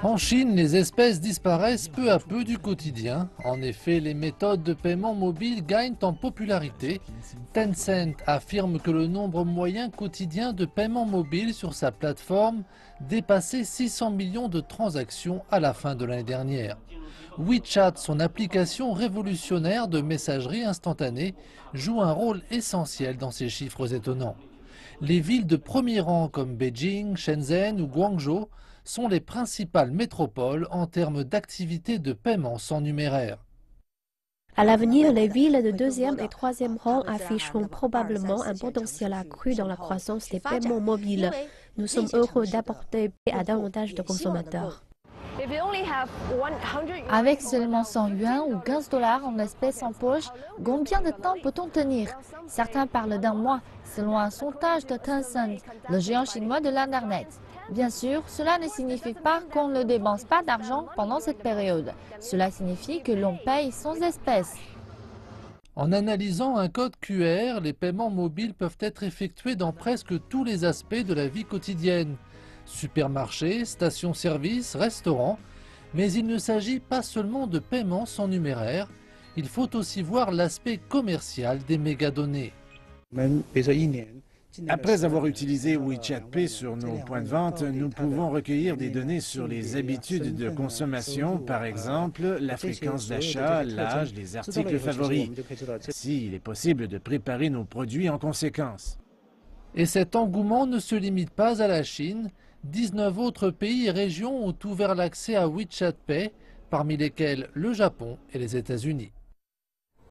En Chine, les espèces disparaissent peu à peu du quotidien. En effet, les méthodes de paiement mobile gagnent en popularité. Tencent affirme que le nombre moyen quotidien de paiements mobiles sur sa plateforme dépassait 600 millions de transactions à la fin de l'année dernière. WeChat, son application révolutionnaire de messagerie instantanée, joue un rôle essentiel dans ces chiffres étonnants. Les villes de premier rang comme Beijing, Shenzhen ou Guangzhou sont les principales métropoles en termes d'activités de paiement sans numéraire. À l'avenir, les villes de deuxième et troisième rang afficheront probablement un potentiel accru dans la croissance des paiements mobiles. Nous sommes heureux d'apporter à davantage de consommateurs. Avec seulement 100 yuan ou 15 dollars en espèces en poche, combien de temps peut-on tenir? Certains parlent d'un mois, selon un sondage de Tencent, le géant chinois de l'Internet. Bien sûr, cela ne signifie pas qu'on ne dépense pas d'argent pendant cette période. Cela signifie que l'on paye sans espèces. En analysant un code QR, les paiements mobiles peuvent être effectués dans presque tous les aspects de la vie quotidienne. Supermarchés, stations-service, restaurants. Mais il ne s'agit pas seulement de paiements sans numéraire. Il faut aussi voir l'aspect commercial des mégadonnées. Après avoir utilisé WeChat Pay sur nos points de vente, nous pouvons recueillir des données sur les habitudes de consommation, par exemple la fréquence d'achat, l'âge, les articles favoris. Ainsi, il est possible de préparer nos produits en conséquence. Et cet engouement ne se limite pas à la Chine. 19 autres pays et régions ont ouvert l'accès à WeChat Pay, parmi lesquels le Japon et les États-Unis.